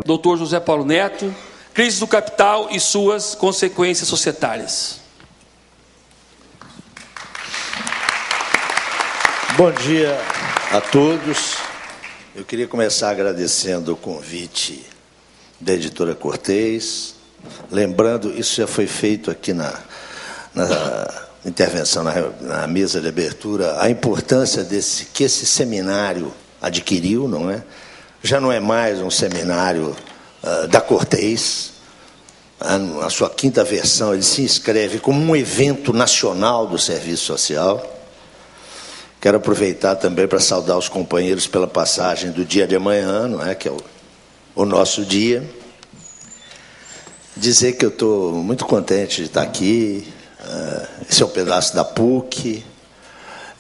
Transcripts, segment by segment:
Dr. José Paulo Neto, crise do capital e suas consequências societárias. Bom dia a todos. Eu queria começar agradecendo o convite da editora Cortez. Lembrando, isso já foi feito aqui na intervenção, na mesa de abertura, a importância que esse seminário adquiriu, não é? Já não é mais um seminário da Cortez. Na sua quinta versão, ele se inscreve como um evento nacional do serviço social. Quero aproveitar também para saudar os companheiros pela passagem do dia de amanhã, não é? Que é o nosso dia. Dizer que eu estou muito contente de estar aqui. Esse é um pedaço da PUC.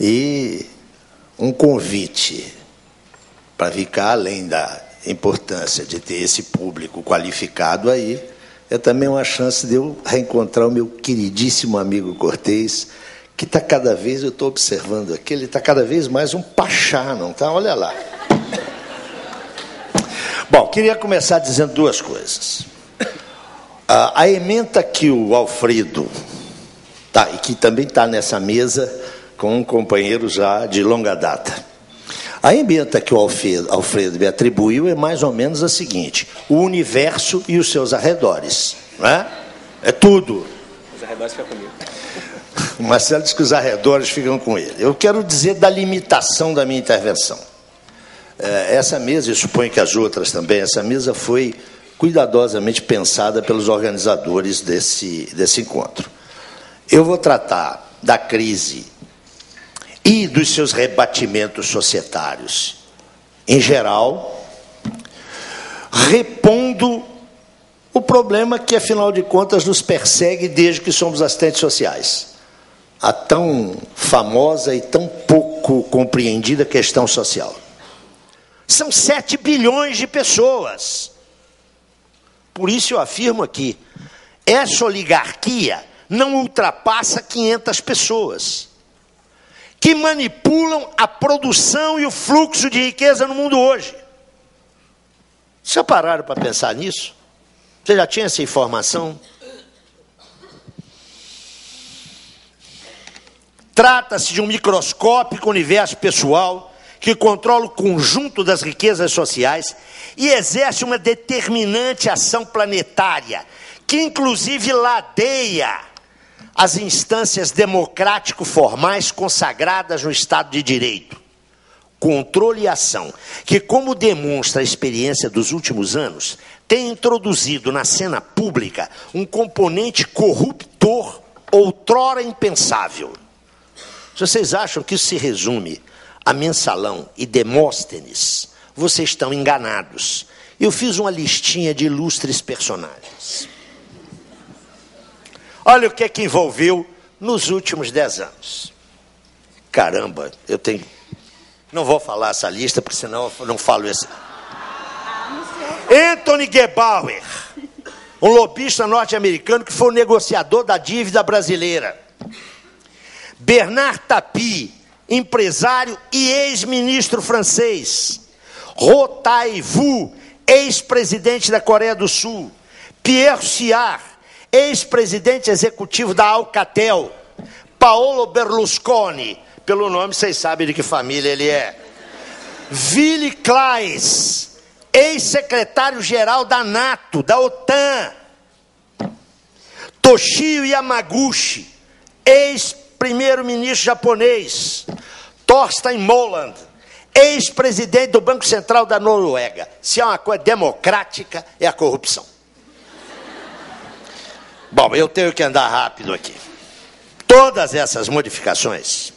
E um convite para ficar além da importância de ter esse público qualificado aí, é também uma chance de eu reencontrar o meu queridíssimo amigo Cortez, que está cada vez, eu estou observando aqui, ele está cada vez mais um pachá, não está? Olha lá. Bom, queria começar dizendo duas coisas. A ementa que o Alfredo, e que também está nessa mesa com um companheiro já de longa data, a ementa que o Alfredo me atribuiu é mais ou menos a seguinte: o universo e os seus arredores. Não é? É tudo. Os arredores ficam comigo. O Marcelo diz que os arredores ficam com ele. Eu quero dizer da limitação da minha intervenção. Essa mesa, e suponho que as outras também, essa mesa foi cuidadosamente pensada pelos organizadores desse encontro. Eu vou tratar da crise e dos seus rebatimentos societários, em geral, repondo o problema que, afinal de contas, nos persegue desde que somos assistentes sociais. A tão famosa e tão pouco compreendida questão social. São 7 bilhões de pessoas. Por isso eu afirmo aqui, essa oligarquia não ultrapassa 500 pessoas. Que manipulam a produção e o fluxo de riqueza no mundo hoje. Vocês já pararam para pensar nisso? Você já tinha essa informação? Trata-se de um microscópico universo pessoal que controla o conjunto das riquezas sociais e exerce uma determinante ação planetária, que inclusive ladeia as instâncias democrático-formais consagradas no Estado de Direito. Controle e ação, que, como demonstra a experiência dos últimos anos, tem introduzido na cena pública um componente corruptor outrora impensável. Se vocês acham que isso se resume a Mensalão e Demóstenes, vocês estão enganados. Eu fiz uma listinha de ilustres personagens. Olha o que é que envolveu nos últimos 10 anos. Caramba, eu tenho... Não vou falar essa lista, porque senão eu não falo esse. Anthony Gebauer, um lobista norte-americano que foi o negociador da dívida brasileira. Bernard Tapie, empresário e ex-ministro francês. Rotai-Vu, ex-presidente da Coreia do Sul. Pierre Ciar, ex-presidente executivo da Alcatel. Paolo Berlusconi, pelo nome vocês sabem de que família ele é. Willy Klaes, ex-secretário-geral da NATO, da OTAN. Toshio Yamaguchi, ex-primeiro-ministro japonês. Thorstein Molland, ex-presidente do Banco Central da Noruega. Se é uma coisa democrática, é a corrupção. Bom, eu tenho que andar rápido aqui. Todas essas modificações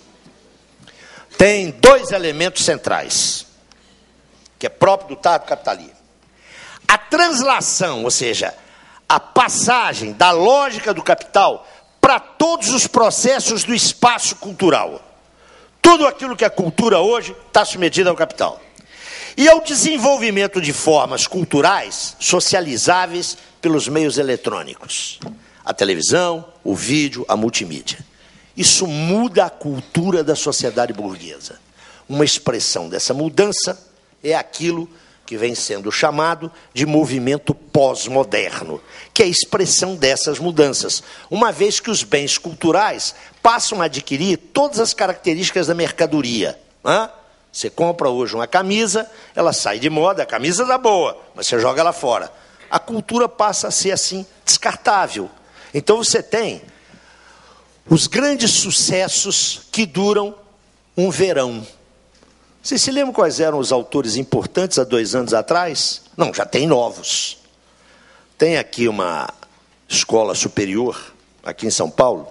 têm 2 elementos centrais. que é próprio do capitalismo. A translação, ou seja, a passagem da lógica do capital para todos os processos do espaço cultural. Tudo aquilo que é cultura hoje está submetido ao capital. E ao desenvolvimento de formas culturais socializáveis pelos meios eletrônicos. A televisão, o vídeo, a multimídia. Isso muda a cultura da sociedade burguesa. Uma expressão dessa mudança é aquilo que vem sendo chamado de movimento pós-moderno, que é a expressão dessas mudanças, uma vez que os bens culturais passam a adquirir todas as características da mercadoria. Você compra hoje uma camisa, ela sai de moda, a camisa dá boa, mas você joga ela fora. A cultura passa a ser assim, descartável. Então você tem os grandes sucessos que duram um verão. Vocês se lembram quais eram os autores importantes há 2 anos atrás? Não, já tem novos. Tem aqui uma escola superior, aqui em São Paulo.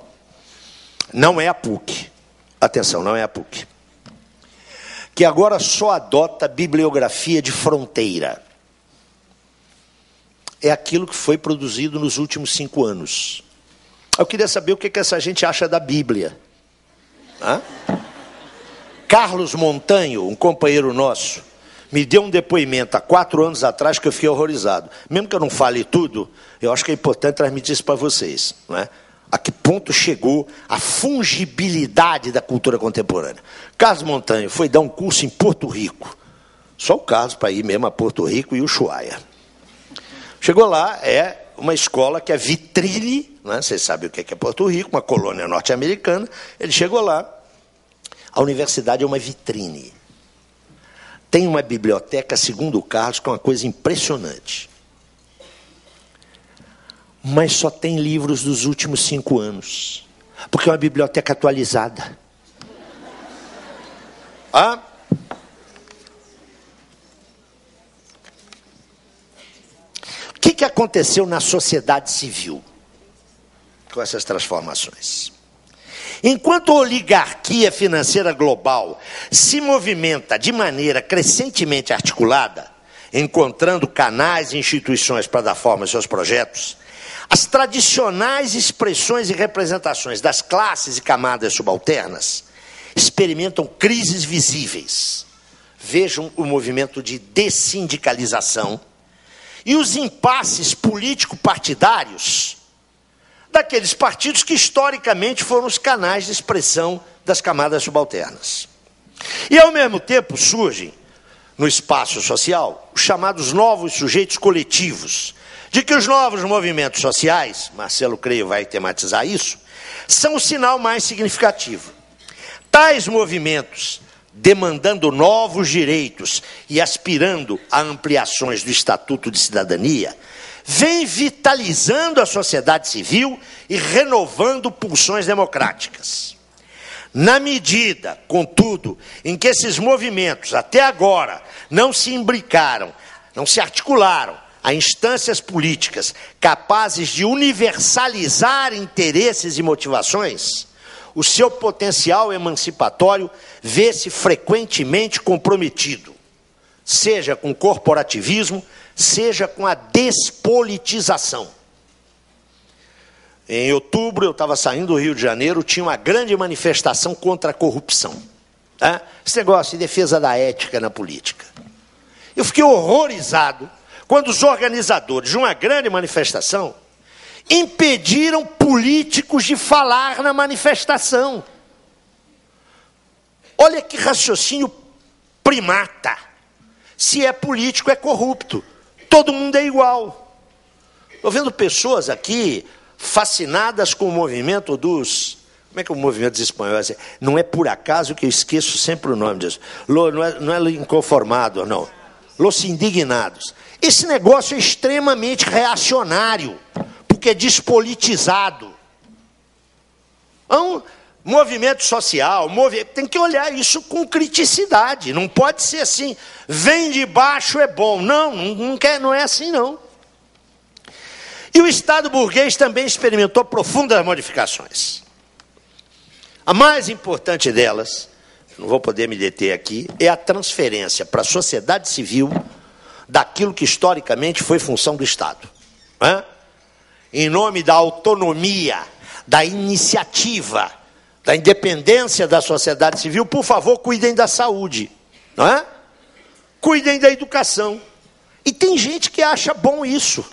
Não é a PUC. Atenção, não é a PUC. Que agora só adota bibliografia de fronteira. É aquilo que foi produzido nos últimos 5 anos. Eu queria saber o que essa gente acha da Bíblia. Carlos Montanho, um companheiro nosso, me deu um depoimento há 4 anos atrás que eu fiquei horrorizado. Mesmo que eu não fale tudo, eu acho que é importante transmitir isso para vocês. Não é? A que ponto chegou a fungibilidade da cultura contemporânea. Carlos Montanho foi dar um curso em Porto Rico. Só o Carlos para ir mesmo a Porto Rico e Ushuaia. Chegou lá, é uma escola que é vitrine, né? Vocês sabem o que é Porto Rico, uma colônia norte-americana. Ele chegou lá, a universidade é uma vitrine. Tem uma biblioteca, segundo o Carlos, que é uma coisa impressionante. Mas só tem livros dos últimos 5 anos. Porque é uma biblioteca atualizada. O que aconteceu na sociedade civil com essas transformações? Enquanto a oligarquia financeira global se movimenta de maneira crescentemente articulada, encontrando canais e instituições para dar forma aos seus projetos, as tradicionais expressões e representações das classes e camadas subalternas experimentam crises visíveis. Vejam o movimento de dessindicalização e os impasses político-partidários daqueles partidos que historicamente foram os canais de expressão das camadas subalternas. E, ao mesmo tempo, surgem, no espaço social, os chamados novos sujeitos coletivos, de que os novos movimentos sociais, Marcelo Creio vai tematizar isso, são o sinal mais significativo. Tais movimentos, demandando novos direitos e aspirando a ampliações do Estatuto de Cidadania, vem vitalizando a sociedade civil e renovando pulsões democráticas. Na medida, contudo, em que esses movimentos, até agora, não se imbricaram, não se articularam a instâncias políticas capazes de universalizar interesses e motivações, o seu potencial emancipatório vê-se frequentemente comprometido, seja com o corporativismo, seja com a despolitização. Em outubro, eu estava saindo do Rio de Janeiro, tinha uma grande manifestação contra a corrupção. Esse negócio de defesa da ética na política. Eu fiquei horrorizado quando os organizadores de uma grande manifestação impediram políticos de falar na manifestação. Olha que raciocínio primata. Se é político, é corrupto. Todo mundo é igual. Estou vendo pessoas aqui fascinadas com o movimento dos... Como é que é o movimento dos espanhóis? Não é por acaso que eu esqueço sempre o nome disso. Não é inconformado, não. Los indignados. Esse negócio é extremamente reacionário, porque é despolitizado. Então, movimento social, tem que olhar isso com criticidade. Não pode ser assim, vem de baixo é bom. Não é assim, não. E o Estado burguês também experimentou profundas modificações. A mais importante delas não vou poder me deter aqui, é a transferência para a sociedade civil daquilo que historicamente foi função do Estado. Né? Em nome da autonomia, da iniciativa, da independência da sociedade civil, por favor, cuidem da saúde, não é? Cuidem da educação. E tem gente que acha bom isso.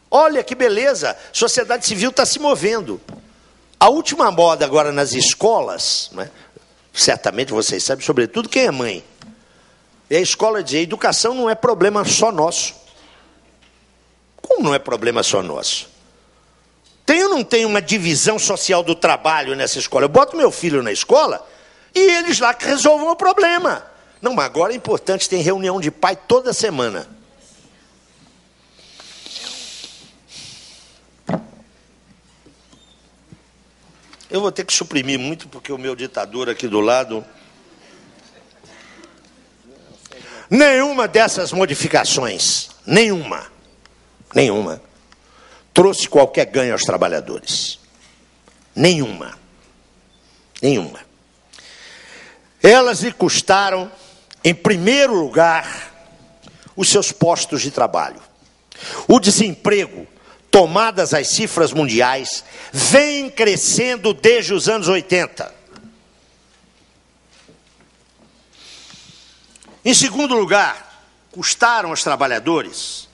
Olha que beleza, a sociedade civil está se movendo. A última moda agora nas escolas, né, certamente vocês sabem, sobretudo quem é mãe, é a escola dizer, educação não é problema só nosso. Como não é problema só nosso? Tem ou não tem uma divisão social do trabalho nessa escola? Eu boto meu filho na escola e eles lá que resolvam o problema. Não, mas agora é importante, tem reunião de pai toda semana. Eu vou ter que suprimir muito, porque o meu ditador aqui do lado... Nenhuma dessas modificações, nenhuma, trouxe qualquer ganho aos trabalhadores. Nenhuma. Elas lhe custaram, em primeiro lugar, os seus postos de trabalho. O desemprego, tomadas as cifras mundiais, vem crescendo desde os anos 80. Em segundo lugar, custaram aos trabalhadores,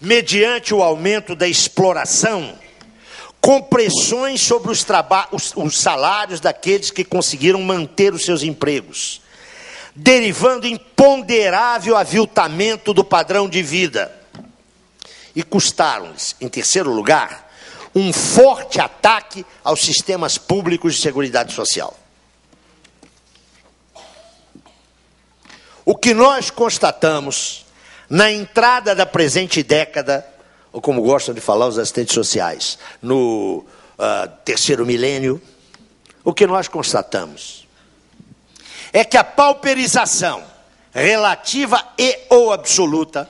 mediante o aumento da exploração, com pressões sobre os salários daqueles que conseguiram manter os seus empregos, derivando em ponderável aviltamento do padrão de vida. E custaram-lhes, em terceiro lugar, um forte ataque aos sistemas públicos de seguridade social. O que nós constatamos na entrada da presente década, ou como gostam de falar os assistentes sociais, no terceiro milênio, o que nós constatamos é que a pauperização relativa e ou absoluta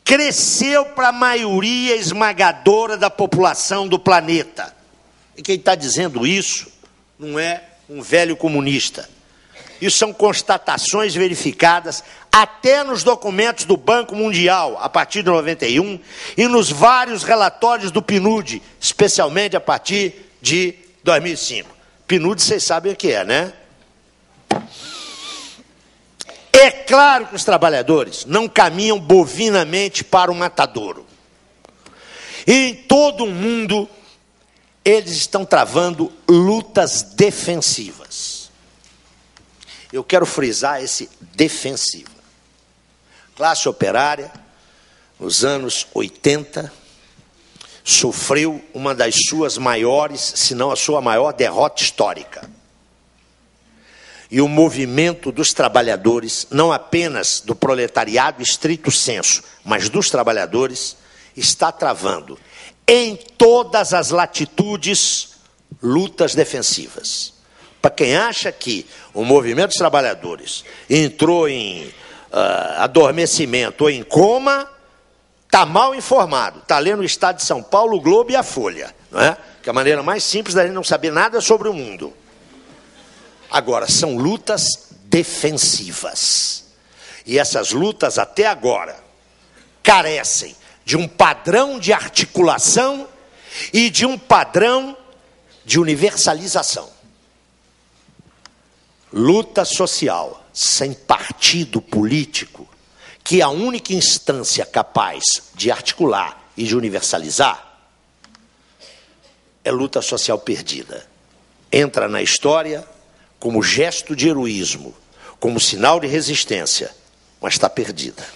cresceu para a maioria esmagadora da população do planeta. E quem está dizendo isso não é um velho comunista. Isso são constatações verificadas até nos documentos do Banco Mundial, a partir de 91, e nos vários relatórios do PNUD, especialmente a partir de 2005. PNUD, vocês sabem o que é, né? É claro que os trabalhadores não caminham bovinamente para o matadouro. E em todo o mundo, eles estão travando lutas defensivas. Eu quero frisar esse defensiva. Classe operária, nos anos 80, sofreu uma das suas maiores, se não a sua maior derrota histórica. E o movimento dos trabalhadores, não apenas do proletariado estrito sensu, mas dos trabalhadores, está travando, em todas as latitudes, lutas defensivas. Para quem acha que o movimento dos trabalhadores entrou em adormecimento ou em coma, está mal informado. Está lendo o Estado de São Paulo, o Globo e a Folha. Não é? Que é a maneira mais simples da gente não saber nada sobre o mundo. Agora, são lutas defensivas. E essas lutas, até agora, carecem de um padrão de articulação e de um padrão de universalização. Luta social sem partido político, que é a única instância capaz de articular e de universalizar, é luta social perdida. Entra na história como gesto de heroísmo, como sinal de resistência, mas está perdida.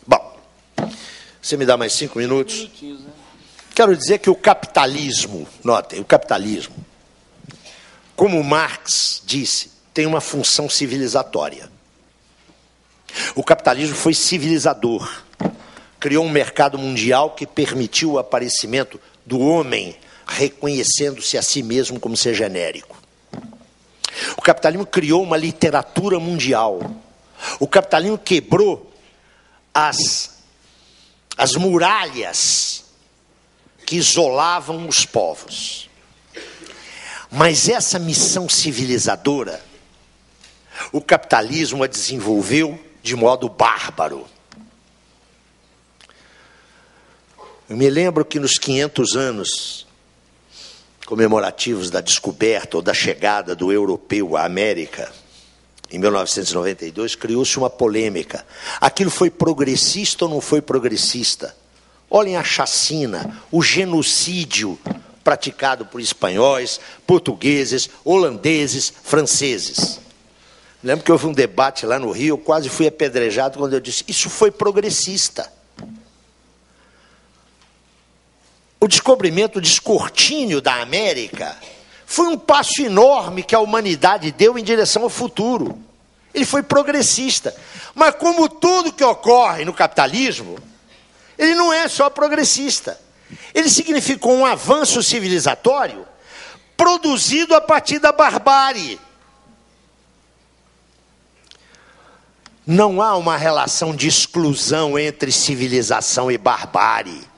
Bom, você me dá mais 5 minutos? Quero dizer que o capitalismo, notem, o capitalismo, como Marx disse, tem uma função civilizatória. O capitalismo foi civilizador. Criou um mercado mundial que permitiu o aparecimento do homem reconhecendo-se a si mesmo como ser genérico. O capitalismo criou uma literatura mundial. O capitalismo quebrou as muralhas que isolavam os povos. Mas essa missão civilizadora, o capitalismo a desenvolveu de modo bárbaro. Eu me lembro que nos 500 anos comemorativos da descoberta ou da chegada do europeu à América, em 1992, criou-se uma polêmica. Aquilo foi progressista ou não foi progressista? Olhem a chacina, o genocídio praticado por espanhóis, portugueses, holandeses, franceses. Lembro que houve um debate lá no Rio, eu quase fui apedrejado quando eu disse, isso foi progressista. O descobrimento de escrutínio da América foi um passo enorme que a humanidade deu em direção ao futuro. Ele foi progressista. Mas como tudo que ocorre no capitalismo, ele não é só progressista. Ele significou um avanço civilizatório produzido a partir da barbárie. Não há uma relação de exclusão entre civilização e barbárie.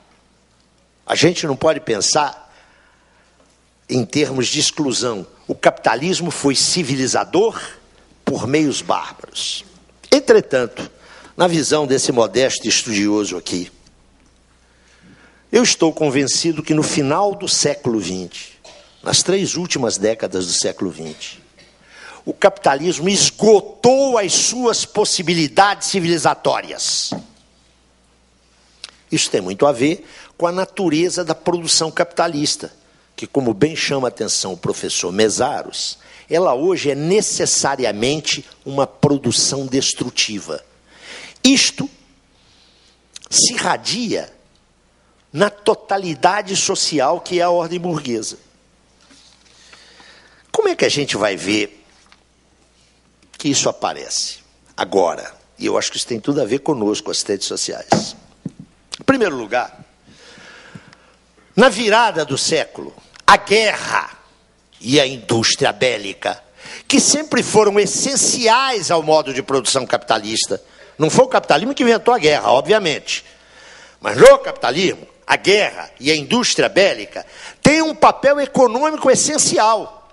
A gente não pode pensar em termos de exclusão. O capitalismo foi civilizador por meios bárbaros. Entretanto, na visão desse modesto estudioso aqui, eu estou convencido que no final do século XX, nas 3 últimas décadas do século XX, o capitalismo esgotou as suas possibilidades civilizatórias. Isso tem muito a ver com a natureza da produção capitalista, que, como bem chama a atenção o professor Mesaros, ela hoje é necessariamente uma produção destrutiva. Isto se irradia na totalidade social que é a ordem burguesa. Como é que a gente vai ver que isso aparece agora? E eu acho que isso tem tudo a ver conosco, assistentes sociais. Em primeiro lugar, na virada do século, a guerra e a indústria bélica, que sempre foram essenciais ao modo de produção capitalista. Não foi o capitalismo que inventou a guerra, obviamente. Mas no capitalismo, a guerra e a indústria bélica têm um papel econômico essencial.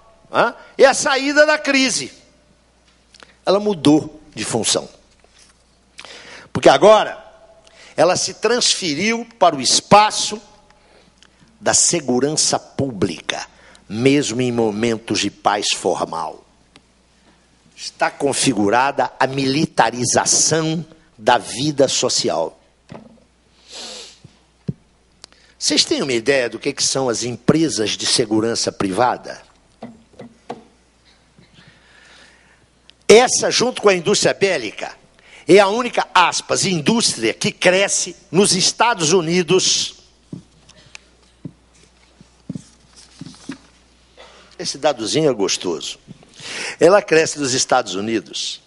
É a saída da crise. Ela mudou de função. Porque agora ela se transferiu para o espaço da segurança pública, mesmo em momentos de paz formal. Está configurada a militarização da vida social. Vocês têm uma ideia do que são as empresas de segurança privada? Essa, junto com a indústria bélica, é a única, aspas, indústria que cresce nos Estados Unidos. Esse dadozinho é gostoso. Ela cresce nos Estados Unidos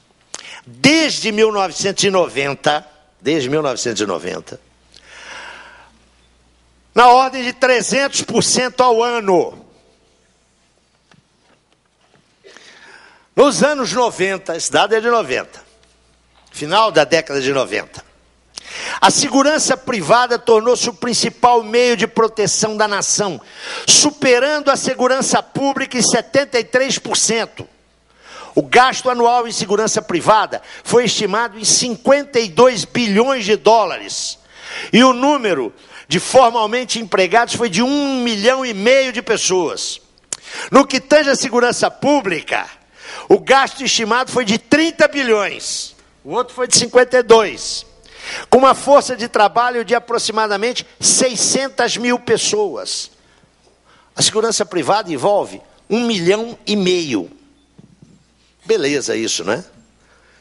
desde 1990, na ordem de 300% ao ano. Nos anos 90, esse dado é de 90, final da década de 90, a segurança privada tornou-se o principal meio de proteção da nação, superando a segurança pública em 73%. O gasto anual em segurança privada foi estimado em 52 bilhões de dólares. E o número de formalmente empregados foi de 1,5 milhão de pessoas. No que tange à segurança pública, o gasto estimado foi de 30 bilhões. O outro foi de 52. Com uma força de trabalho de aproximadamente 600 mil pessoas. A segurança privada envolve 1,5 milhão. Beleza isso, né?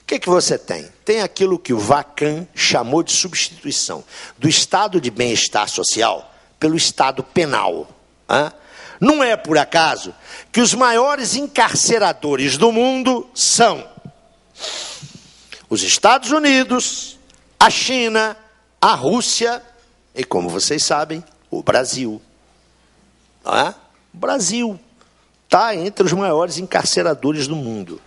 O que você tem? Tem aquilo que o Vacan chamou de substituição do estado de bem-estar social pelo estado penal. Não é por acaso que os maiores encarceradores do mundo são os Estados Unidos, a China, a Rússia e, como vocês sabem, o Brasil. O Brasil está entre os maiores encarceradores do mundo.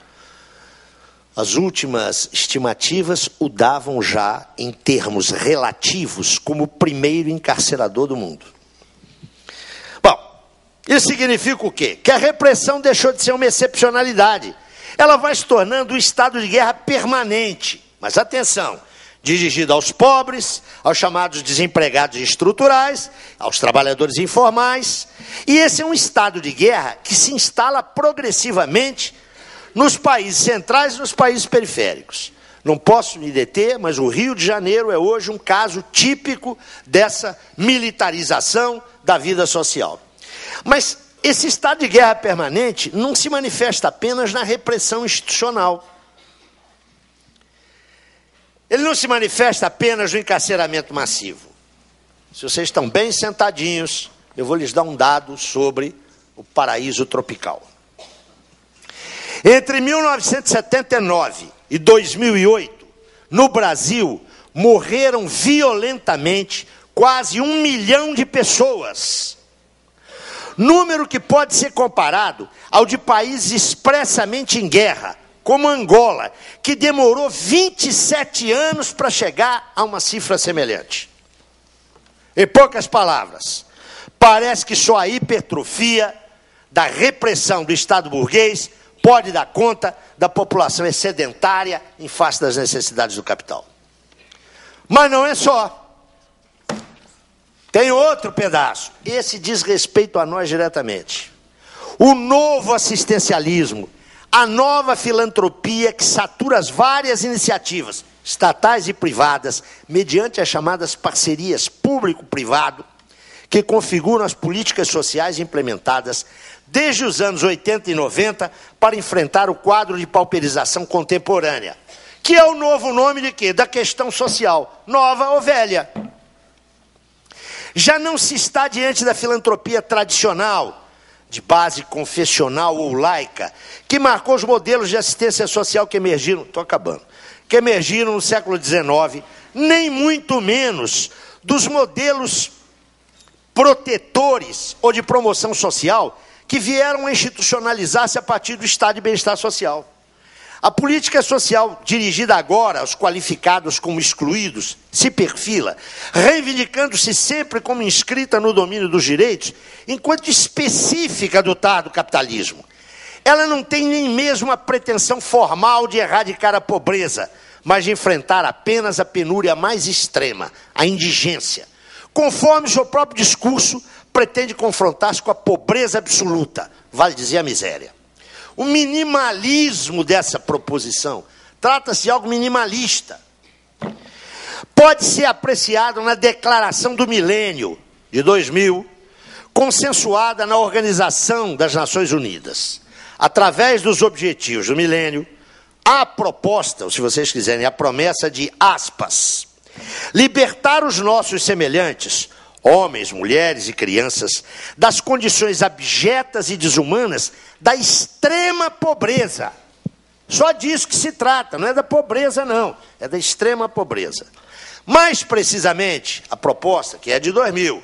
As últimas estimativas o davam já, em termos relativos, como o primeiro encarcerador do mundo. Bom, Isso significa o quê? Que a repressão deixou de ser uma excepcionalidade. Ela vai se tornando um estado de guerra permanente. Mas atenção, dirigida aos pobres, aos chamados desempregados estruturais, aos trabalhadores informais. E esse é um estado de guerra que se instala progressivamente nos países centrais e nos países periféricos. Não posso me deter, mas o Rio de Janeiro é hoje um caso típico dessa militarização da vida social. Mas esse estado de guerra permanente não se manifesta apenas na repressão institucional. Ele não se manifesta apenas no encarceramento massivo. Se vocês estão bem sentadinhos, eu vou lhes dar um dado sobre o paraíso tropical. Entre 1979 e 2008, no Brasil, morreram violentamente quase 1 milhão de pessoas. Número que pode ser comparado ao de países expressamente em guerra, como Angola, que demorou 27 anos para chegar a uma cifra semelhante. Em poucas palavras, parece que só a hipertrofia da repressão do Estado burguês pode dar conta da população excedentária em face das necessidades do capital. Mas não é só. Tem outro pedaço. Esse diz respeito a nós diretamente. O novo assistencialismo, a nova filantropia que satura as várias iniciativas, estatais e privadas, mediante as chamadas parcerias público-privado, que configuram as políticas sociais implementadas desde os anos 80 e 90 para enfrentar o quadro de pauperização contemporânea, que é o novo nome de quê? Da questão social, nova ou velha. Já não se está diante da filantropia tradicional, de base confessional ou laica, que marcou os modelos de assistência social que emergiram, que emergiram no século XIX, nem muito menos dos modelos protetores ou de promoção social que vieram a institucionalizar-se a partir do estado de bem-estar social. A política social dirigida agora aos qualificados como excluídos se perfila, reivindicando-se sempre como inscrita no domínio dos direitos, enquanto específica do tardo capitalismo. Ela não tem nem mesmo a pretensão formal de erradicar a pobreza, mas de enfrentar apenas a penúria mais extrema, a indigência. Conforme o seu próprio discurso, pretende confrontar-se com a pobreza absoluta, vale dizer a miséria. O minimalismo dessa proposição trata-se de algo minimalista. Pode ser apreciado na Declaração do Milênio, de 2000, consensuada na Organização das Nações Unidas. Através dos objetivos do milênio, a proposta, ou se vocês quiserem, a promessa de, aspas, libertar os nossos semelhantes, homens, mulheres e crianças, das condições abjetas e desumanas da extrema pobreza. Só disso que se trata, não é da pobreza não, é da extrema pobreza. Mais precisamente, a proposta, que é de 2000,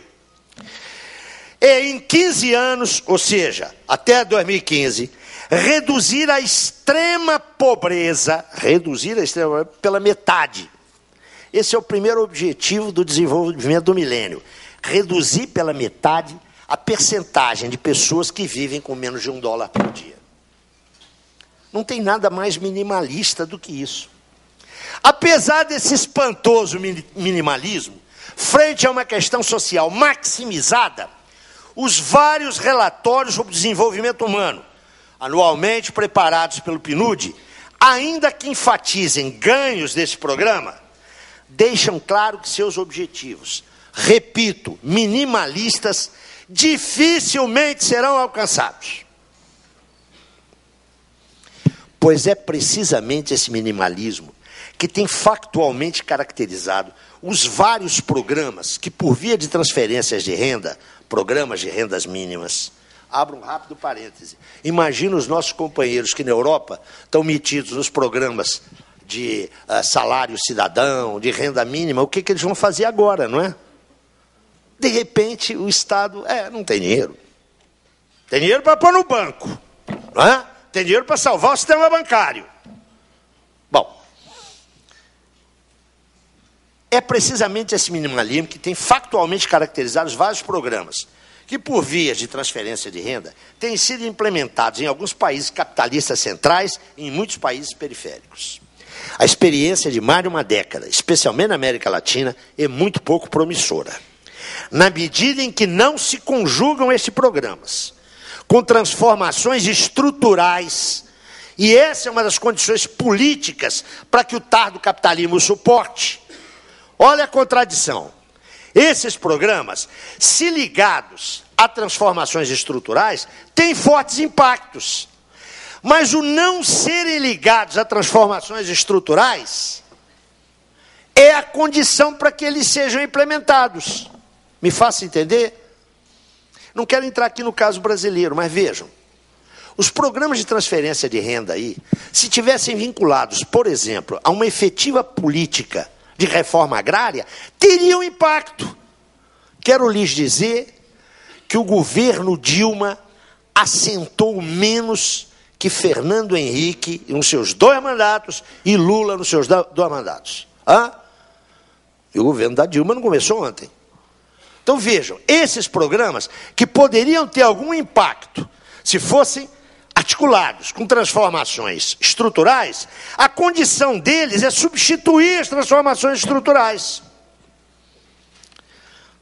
é em 15 anos, ou seja, até 2015, reduzir a extrema pobreza pela metade. Esse é o primeiro objetivo do desenvolvimento do milênio. Reduzir pela metade a percentagem de pessoas que vivem com menos de $1 por dia. Não tem nada mais minimalista do que isso. Apesar desse espantoso minimalismo, frente a uma questão social maximizada, os vários relatórios sobre o desenvolvimento humano, anualmente preparados pelo PNUD, ainda que enfatizem ganhos desse programa, deixam claro que seus objetivos, repito, minimalistas, dificilmente serão alcançados. Pois é precisamente esse minimalismo que tem factualmente caracterizado os vários programas que, por via de transferências de renda, programas de rendas mínimas. Abro um rápido parêntese. Imagina os nossos companheiros que na Europa estão metidos nos programas de salário cidadão, de renda mínima, o que eles vão fazer agora, não é? De repente, o Estado, não tem dinheiro. Tem dinheiro para pôr no banco, não é? Tem dinheiro para salvar o sistema bancário. Bom, é precisamente esse minimalismo que tem factualmente caracterizado os vários programas que, por vias de transferência de renda, têm sido implementados em alguns países capitalistas centrais e em muitos países periféricos. A experiência de mais de uma década, especialmente na América Latina, é muito pouco promissora, na medida em que não se conjugam estes programas com transformações estruturais, e essa é uma das condições políticas para que o tardo capitalismo suporte. Olha a contradição. Esses programas, se ligados a transformações estruturais, têm fortes impactos. Mas o não serem ligados a transformações estruturais é a condição para que eles sejam implementados. Me faça entender? Não quero entrar aqui no caso brasileiro, mas vejam. Os programas de transferência de renda aí, se tivessem vinculados, por exemplo, a uma efetiva política de reforma agrária, teriam impacto. Quero lhes dizer que o governo Dilma assentou menos que Fernando Henrique nos seus 2 mandatos e Lula nos seus 2 mandatos. E o governo da Dilma não começou ontem. Então vejam, esses programas que poderiam ter algum impacto se fossem articulados com transformações estruturais, a condição deles é substituir as transformações estruturais.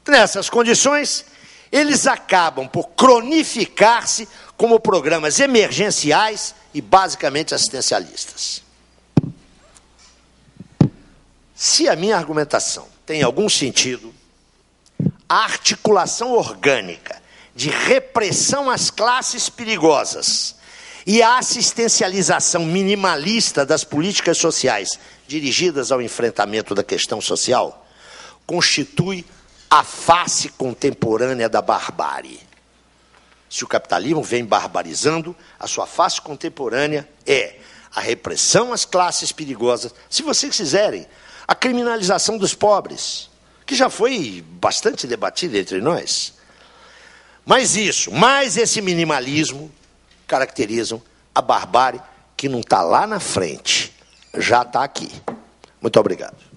Nessas condições, eles acabam por cronificar-se como programas emergenciais e basicamente assistencialistas. Se a minha argumentação tem algum sentido, a articulação orgânica de repressão às classes perigosas e a assistencialização minimalista das políticas sociais dirigidas ao enfrentamento da questão social constitui a face contemporânea da barbárie. Se o capitalismo vem barbarizando, a sua face contemporânea é a repressão às classes perigosas, se vocês quiserem, a criminalização dos pobres, que já foi bastante debatida entre nós. Mas isso, mais esse minimalismo, caracterizam a barbárie que não está lá na frente, já está aqui. Muito obrigado.